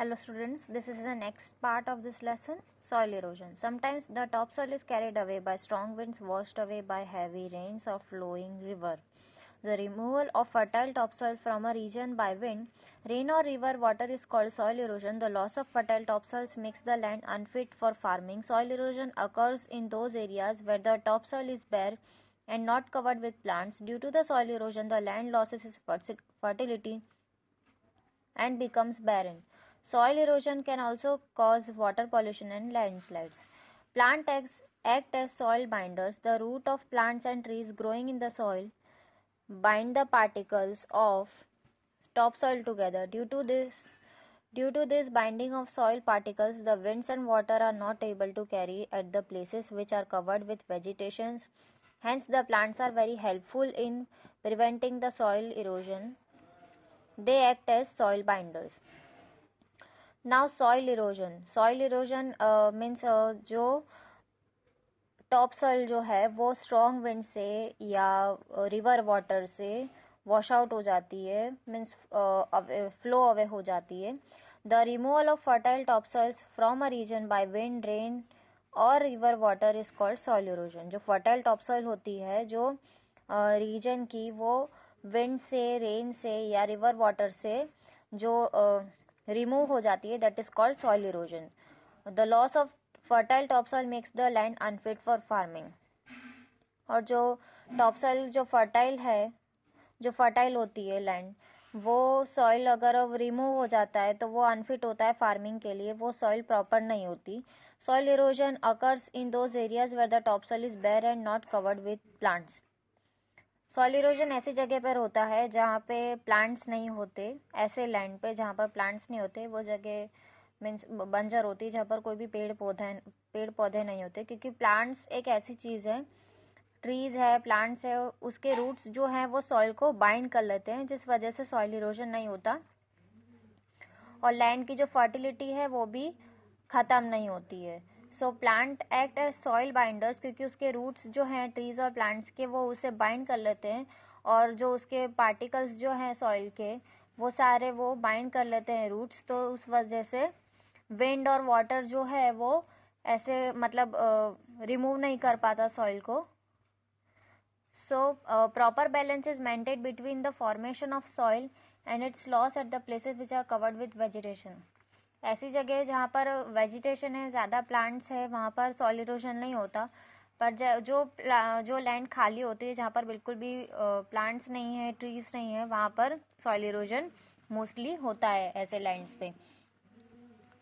Hello students, this is the next part of this lesson, soil erosion. Sometimes the topsoil is carried away by strong winds, washed away by heavy rains or flowing river. The removal of fertile topsoil from a region by wind, rain or river water is called soil erosion. The loss of fertile topsoils makes the land unfit for farming. Soil erosion occurs in those areas where the topsoil is bare and not covered with plants. Due to the soil erosion, the land loses its fertility and becomes barren. Soil erosion can also cause water pollution and landslides. Plants act as soil binders. The root of plants and trees growing in the soil bind the particles of topsoil together. Due to this binding of soil particles, the winds and water are not able to carry at the places which are covered with vegetations. Hence, the plants are very helpful in preventing the soil erosion. They act as soil binders. Now soil erosion means जो top soil जो है वो strong wind से या river water से wash out हो जाती है, मीन्स फ्लो अवे हो जाती है. The removal of fertile top soils from a region by wind, rain और river water is called soil erosion. जो फर्टाइल टॉप सॉइल होती है जो रीजन की, वो विंड से, रेन से या रिवर वाटर से जो रिमूव हो जाती है, that is called soil erosion. The loss of fertile topsoil makes the land unfit for farming. और जो टॉपसॉइल जो फर्टाइल होती है लैंड, वो सॉइल अगर रिमूव हो जाता है तो वो अनफिट होता है फार्मिंग के लिए, वो सॉइल प्रॉपर नहीं होती. Soil erosion occurs in those areas where the topsoil is bare and not covered with plants. Soil erosion ऐसी जगह पर होता है जहाँ पे प्लांट्स नहीं होते. ऐसे लैंड पे जहाँ पर प्लांट्स नहीं होते, वो जगह मीन्स बंजर होती है, जहाँ पर कोई भी पेड़ पौधे नहीं होते. क्योंकि प्लांट्स एक ऐसी चीज़ है, ट्रीज है, प्लांट्स है, उसके रूट्स जो हैं वो सॉइल को बाइंड कर लेते हैं, जिस वजह से सॉइल इरोजन नहीं होता और लैंड की जो फर्टिलिटी है वो भी ख़त्म नहीं होती है. So plant act as soil binders, क्योंकि उसके रूट्स जो हैं ट्रीज और प्लांट्स के, वो उसे बाइंड कर लेते हैं और जो उसके पार्टिकल्स जो हैं सॉइल के, वो सारे वो बाइंड कर लेते हैं रूट्स. तो उस वजह से विंड और वाटर जो है वो ऐसे मतलब रिमूव नहीं कर पाता सॉइल को. So proper balance is maintain between the formation of soil and its loss at the places which are covered with vegetation. ऐसी जगह जहाँ पर वेजिटेशन है, ज़्यादा प्लांट्स है, वहाँ पर सॉइल इरोजन नहीं होता. पर जो लैंड खाली होती है, जहाँ पर बिल्कुल भी प्लांट्स नहीं है, ट्रीज नहीं है, वहाँ पर सॉइल इरोजन मोस्टली होता है ऐसे लैंड्स पे.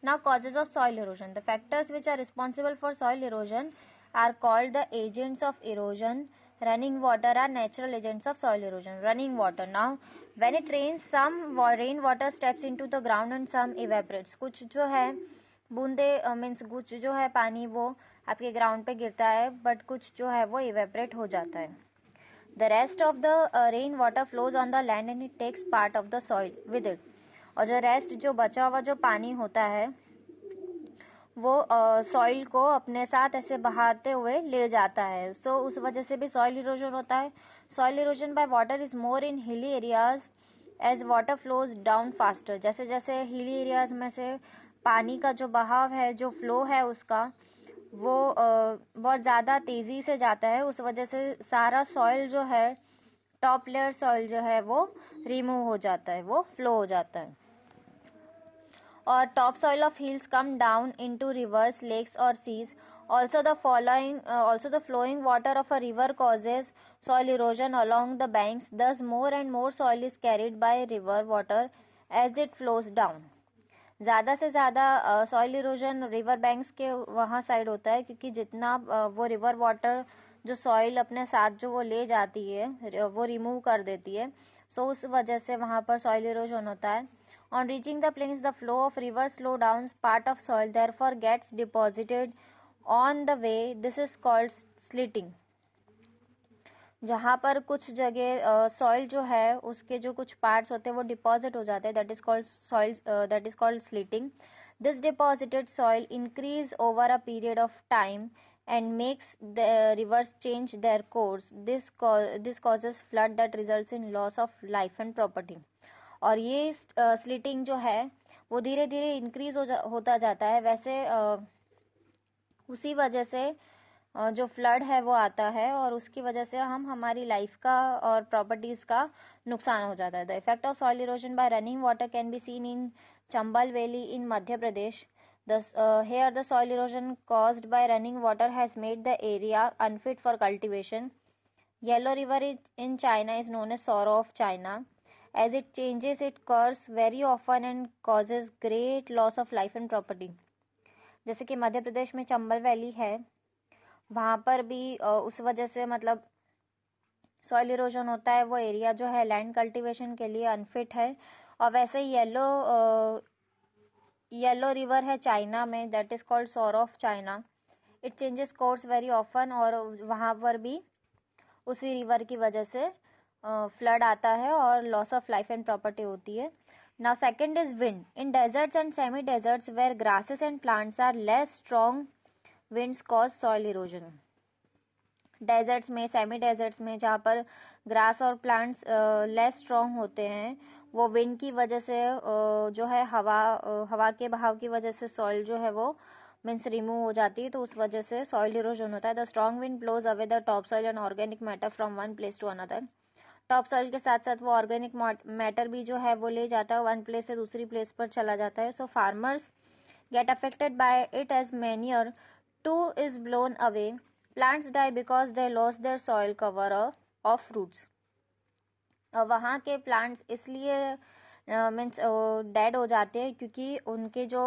Now, causes of soil erosion. The factors which are responsible for soil erosion are called the agents of erosion. Running water are natural agents of soil erosion. Running water. Now, when it rains, some rain water steps into the ground and some evaporates. कुछ जो है बूंदे means कुछ जो है पानी वो आपके ग्राउंड पे गिरता है, बट कुछ जो है वो इवेपरेट हो जाता है. The rest of the rain water flows on the land and it takes part of the soil with it. और जो रेस्ट, जो बचा हुआ जो पानी होता है, वो सॉइल को अपने साथ ऐसे बहाते हुए ले जाता है. सो उस वजह से भी सॉइल इरोजन होता है. Soil erosion by water is more in hilly areas as water flows down faster. जैसे जैसे हिली एरियाज में से पानी का जो बहाव है, जो फ्लो है उसका, वो बहुत ज़्यादा तेज़ी से जाता है. उस वजह से सारा सॉइल जो है, टॉप लेयर सॉइल जो है वो रिमूव हो जाता है, वो फ्लो हो जाता है. Or topsoil of hills come down into rivers, lakes or seas. Also the flowing water of a river causes soil erosion along the banks. Thus more and more soil is carried by river water as it flows down. ज़्यादा से ज़्यादा soil erosion river banks के वहाँ side होता है, क्योंकि जितना वो रिवर वाटर जो सॉइल अपने साथ जो वो ले जाती है, वो रिमूव कर देती है. सो उस वजह से वहाँ पर सॉइल इरोजन होता है. On reaching the plains, the flow of rivers slow down part of soil, therefore gets deposited on the way. This is called slitting. जहाँ पर कुछ जगह सॉइल जो है उसके जो कुछ पार्ट्स होते हैं वो डिपॉजिट हो जाते हैं, that is called slitting. This deposited soil increase over a period of time and makes the rivers change their course. This causes flood that results in loss of life and property. और ये slitting जो है वो धीरे धीरे increase होता जाता है, वैसे उसी वजह से जो फ्लड है वो आता है और उसकी वजह से हमारी लाइफ का और प्रॉपर्टीज का नुकसान हो जाता है. The effect of soil erosion bye running water can be seen in Chambal valley in Madhya Pradesh. Here the soil erosion caused by running water has made the area unfit for cultivation. Yellow River in China is known as Sorrow of China, as it changes its course very often and causes great loss of life and property. जैसे कि मध्य प्रदेश में Chambal valley है, वहाँ पर भी उस वजह से मतलब सॉइल इरोजन होता है. वो एरिया जो है लैंड कल्टीवेशन के लिए अनफिट है. और वैसे ही येलो रिवर है चाइना में, that is called sorrow of China. It changes course very often और वहाँ पर भी उसी रिवर की वजह से फ्लड आता है और loss of life and property होती है. Now second is wind. In deserts and semi deserts where grasses and plants are less strong, winds cause soil erosion. Deserts में, सेमी डेजर्ट्स में, जहाँ पर ग्रास और प्लांट्स लेस स्ट्रॉन्ग होते हैं, वो विंड की वजह से जो है हवा के बहाव की वजह से सॉइल जो है वो मीन्स रिमूव हो जाती है, तो उस वजह से सॉइल इरोजन होता है. The strong wind blows away the top soil and organic matter from one place to another. Top soil के साथ साथ वो ऑर्गेनिक मैटर भी जो है वो ले जाता है, वन प्लेस से दूसरी प्लेस पर चला जाता है. So farmers get affected by it as manure too is blown away. Plants die because they lost their soil cover of roots. वहाँ के प्लांट्स इसलिए मीन्स डेड हो जाते हैं क्योंकि उनके जो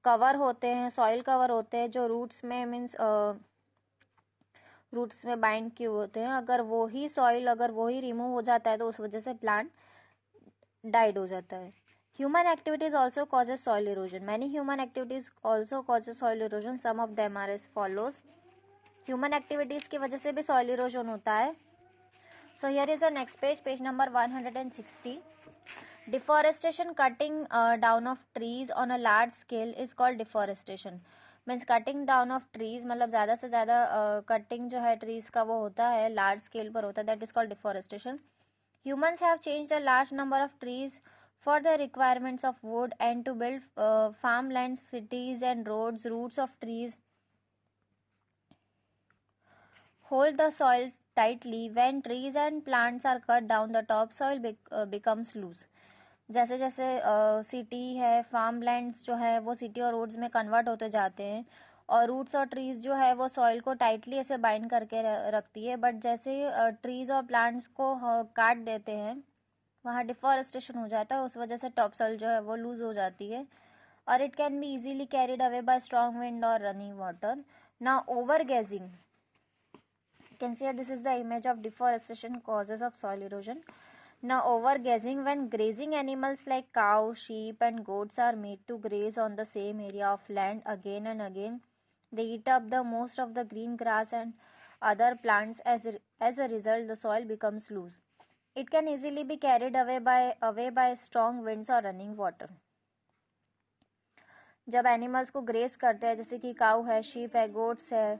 कवर होते हैं, सॉइल कवर होते हैं, जो रूट्स में मीन्स रूट्स में बाइंड किए होते हैं, अगर वो ही सॉइल अगर वो ही रिमूव हो जाता है तो उस वजह से प्लांट डाइड हो जाता है. Human activities also causes soil erosion. Many human activities also causes soil erosion. Some of them are as follows. Human activities की वजह से भी सॉइल इरोजन होता है. So here is a next page, page number 160. Deforestation, cutting down of trees on a large scale is called deforestation. Means cutting down of trees मतलब ज़्यादा से ज़्यादा कटिंग जो है ट्रीज का वो होता है, लार्ज स्केल पर होता है, that is called deforestation. Humans have changed a large number of trees for the requirements of wood and to build farmlands, cities and roads. Roots of trees hold the soil tightly. When trees and plants are cut down, the topsoil becomes loose. जैसे जैसे city है, farm lands जो है वो city और roads में convert होते जाते हैं और रूट्स और ट्रीज जो है वो सॉइल को टाइटली ऐसे बाइंड करके रखती है. बट जैसे ट्रीज और प्लांट्स को काट देते हैं, वहाँ डिफॉरेस्टेशन हो जाता है, उस वजह से टॉप सॉइल जो है वो लूज हो जाती है और it can be easily carried away by strong wind और running water. Now overgrazing, you can see this is the image of deforestation causes of soil erosion. Now overgrazing, when grazing animals like cow, sheep and goats are made to graze on the same area of land again and again, they eat up the most of the green grass and other plants. As a result, the soil becomes loose. It can easily be carried away by strong winds or running water. जब animals को grace करते हैं, जैसे कि काऊ है, sheep है, goats है,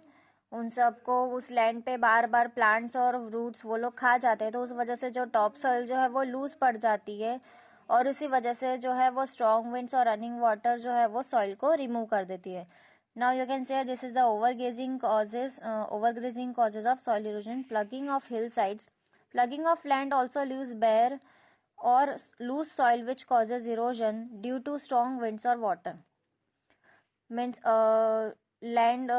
उन सबको उस लैंड पे बार बार प्लांट्स और रूट्स वो लोग खा जाते हैं, तो उस वजह से जो टॉप सॉइल जो है वो लूज पड़ जाती है और उसी वजह से जो है वो स्ट्रॉन्ग विंड्स और रनिंग वाटर जो है वो सॉइल को रिमूव कर देती है. Now you can say this is the overgrazing causes of soil erosion. Ploughing of hill sides, ploughing of land also leaves bare और loose soil which causes erosion due to strong winds और water. Means land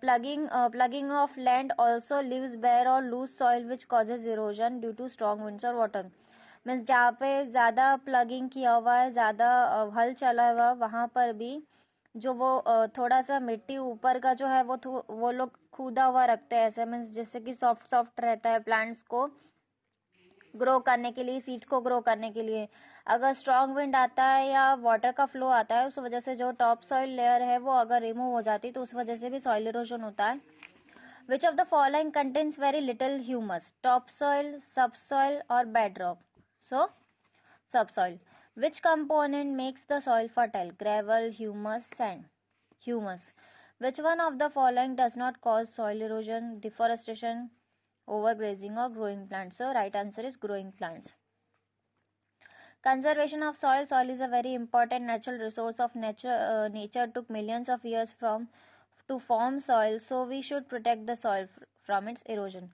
plugging of land also leaves bare or loose soil which causes erosion due to strong winds or water. Means जहाँ पे ज़्यादा plugging किया हुआ है, ज़्यादा हल चला हुआ, वहाँ पर भी जो वो थोड़ा सा मिट्टी ऊपर का जो है वो लोग खुदा हुआ रखते हैं ऐसे, मीन्स जिससे कि सॉफ्ट सॉफ्ट रहता है प्लांट्स को ग्रो करने के लिए, सीड्स को ग्रो करने के लिए. अगर स्ट्रॉन्ग विंड आता है या वाटर का फ्लो आता है, उस वजह से जो टॉप सॉइल लेयर है वो अगर रिमूव हो जाती है तो उस वजह से भी सॉइल इरोजन होता है. Which of the following contains very little humus? Top soil, सब सॉइल और बेड रॉक. सो सब soil. Which component makes the soil fertile? Gravel, humus, sand. Humus. Which one of the following does not cause soil erosion? Deforestation, overgrazing or growing plants. So right answer is growing plants. Conservation of soil. Soil is a very important natural resource of nature. Nature took millions of years to form soil, so we should protect the soil from its erosion.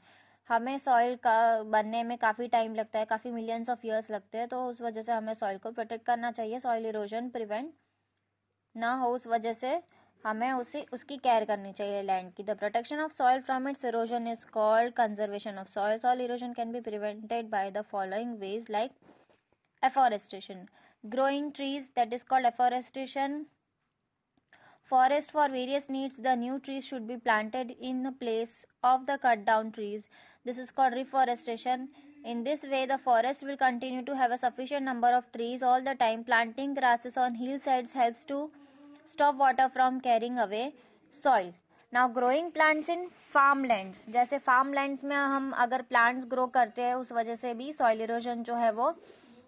हमें soil का बनने में काफ़ी time लगता है, काफ़ी millions of years लगते हैं, तो उस वजह से हमें सॉइल को प्रोटेक्ट करना चाहिए, सॉइल इरोजन प्रिवेंट ना हो उस वजह से हमें उसकी केयर करनी चाहिए लैंड की. The protection of soil from its erosion is called conservation of soil. Soil erosion can be prevented by the following veg like afforestation, growing trees, that is called afforestation. Forest for various needs, the new trees should be planted in place of the cut down trees. This is called reforestation. In this way the forest will continue to have a sufficient number of trees all the time. Planting grasses on hillsides helps to stop water from carrying away soil. Now growing plants in farm lands, जैसे farm lands में हम अगर plants grow करते हैं उस वजह से भी सॉइल इरोजन जो है वो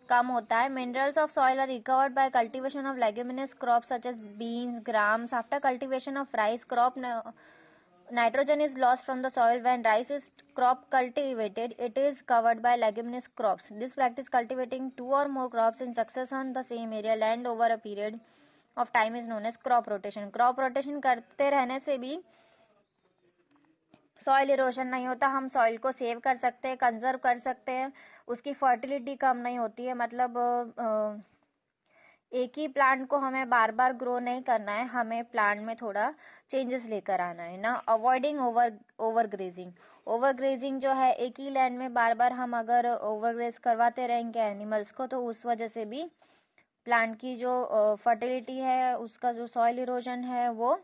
कम होता है. Minerals of soil are recovered by cultivation of leguminous crops such as beans, grams. After cultivation of rice crop, nitrogen is lost from the soil. When rice is crop cultivated, it is covered by leguminous crops. This practice, cultivating 2 or more crops in success on the same area land over a period of time, is known as crop rotation. Crop rotation करते रहने से भी soil erosion नहीं होता, हम soil को save कर सकते हैं, कंजर्व कर सकते हैं, उसकी फर्टिलिटी कम नहीं होती है. मतलब एक ही प्लांट को हमें बार बार ग्रो नहीं करना है, हमें प्लांट में थोड़ा चेंजेस लेकर आना है ना. Avoiding overgrazing. ओवरग्रेजिंग जो है, एक ही लैंड में बार बार हम अगर ओवरग्रेज करवाते रहेंगे एनिमल्स को, तो उस वजह से भी प्लांट की जो फर्टिलिटी है, उसका जो सॉइल इरोजन है वो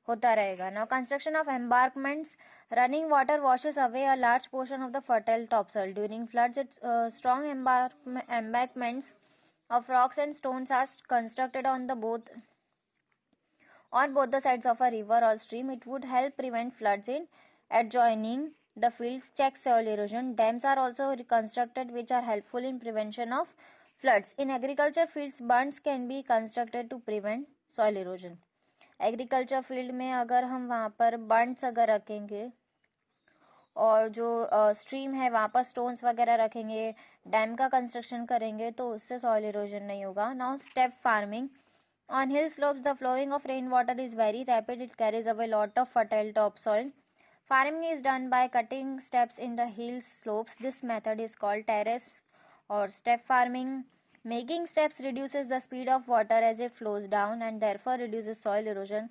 होता रहेगा. Now construction of embankments. Running water washes away a large portion of the fertile topsoil. During floods its strong embankments of rocks and stones are constructed on both the sides of a river or stream. It would help prevent floods in adjoining the fields. Check soil erosion. Dams are also constructed which are helpful in prevention of floods. In agriculture fields, bunds can be constructed to prevent soil erosion. Agriculture field में अगर हम वहाँ पर बंड्स अगर रखेंगे और जो stream है वहाँ पर स्टोन्स वगैरह रखेंगे, डैम का कंस्ट्रक्शन करेंगे, तो उससे सॉइल इरोजन नहीं होगा. Now step farming. On hill slopes the flowing of rain water is very rapid. It carries away lot of fertile top soil. Farming is done by cutting steps in the hill slopes. This method is called terrace और step farming. Making steps reduces the speed of water as it flows down and therefore reduces soil erosion.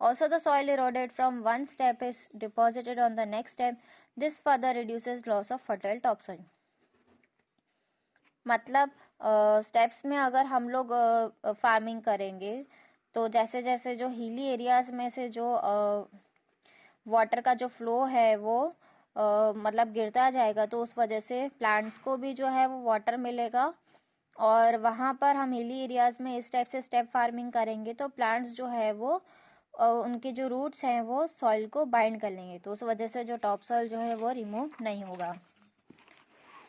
Also, the soil eroded from one step is deposited on the next step. This further reduces loss of fertile topsoil. मतलब steps में अगर हम लोग farming करेंगे तो जैसे जैसे जो हिली एरियाज में से जो वाटर का जो फ्लो है वो मतलब गिरता जाएगा, तो उस वजह से प्लांट्स को भी जो है वो वाटर मिलेगा. और वहाँ पर हम हिली एरियाज में इस टाइप से स्टेप फार्मिंग करेंगे तो प्लांट्स जो है वो उनके जो रूट्स हैं वो सॉइल को बाइंड कर लेंगे, तो उस वजह से जो टॉप सॉइल जो है वो रिमूव नहीं होगा.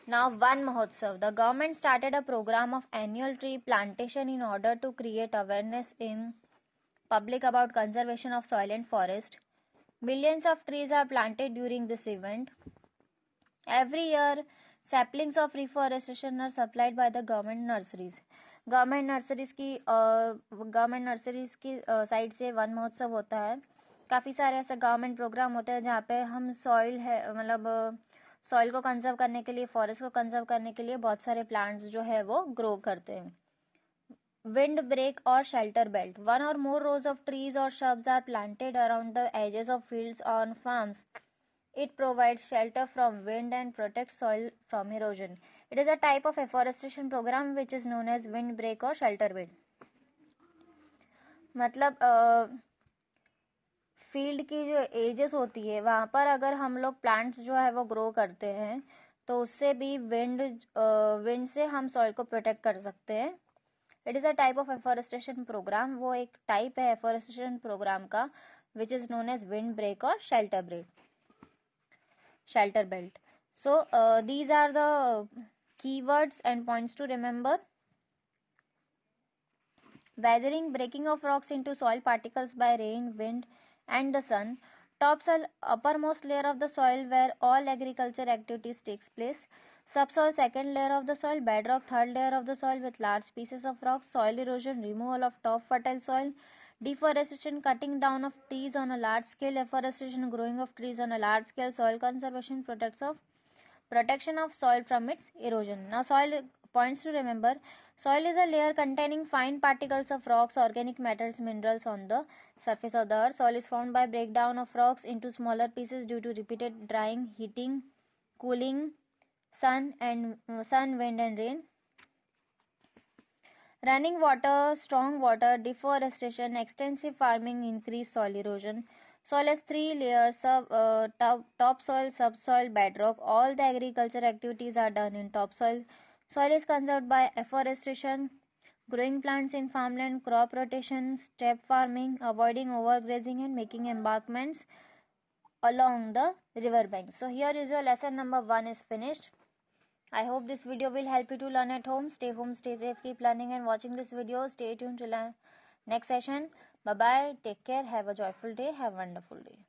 Now Van Mahotsav. The government started a programme of annual tree plantation in order to create awareness in public about conservation of soil and forest. Millions of trees are planted during this event. Every year, saplings of reforestation are supplied by the government nurseries. Government nurseries की side से one महोत्सव होता है. काफ़ी सारे ऐसे government programme होते हैं जहाँ पे हम सॉइल है मतलब सॉइल को कंजर्व करने के लिए, फॉरेस्ट को कंजर्व करने के लिए बहुत सारे प्लांट्स जो है वो ग्रो करते हैं. विंड ब्रेक और शेल्टर बेल्ट. वन और मोर rows of trees or shrubs are planted around the edges of fields on farms. It provides shelter from wind and protects soil from erosion. It is a type of afforestation program which is known as windbreak or shelter belt. मतलब field की जो edges होती है वहाँ पर अगर हम लोग प्लांट्स जो है वो ग्रो करते हैं तो उससे भी विंड से हम सॉइल को प्रोटेक्ट कर सकते हैं. It is a type of afforestation programme. वो एक टाइप है एफॉरेस्टेशन प्रोग्राम का which is known as wind break और shelter belt. So these are the keywords and points to remember. Weathering, breaking of rocks into soil particles by rain, wind and the sun. Topsoil, uppermost layer of the soil where all agriculture activities takes place. Subsoil, second layer of the soil. Bedrock, third layer of the soil with large pieces of rock. Soil erosion, removal of top fertile soil. Deforestation, cutting down of trees on a large scale. Afforestation, growing of trees on a large scale. Soil conservation, protection of soil from its erosion. Now, soil points to remember. Soil is a layer containing fine particles of rocks, organic matters, minerals on the surface of the earth. Soil is formed by breakdown of rocks into smaller pieces due to repeated drying, heating, cooling, sun, wind and rain. Running water, strong water, deforestation, extensive farming increase soil erosion. Soil has three layers: topsoil, subsoil, bedrock. All the agriculture activities are done in topsoil. Soil is conserved by afforestation, growing plants in farmland, crop rotation, step farming, avoiding overgrazing, and making embankments along the river banks. So here is your lesson number 1 is finished. I hope this video will help you to learn at home. Stay home, stay safe, keep learning and watching this video. Stay tuned till next session. Bye bye. Take care. Have a joyful day. Have a wonderful day.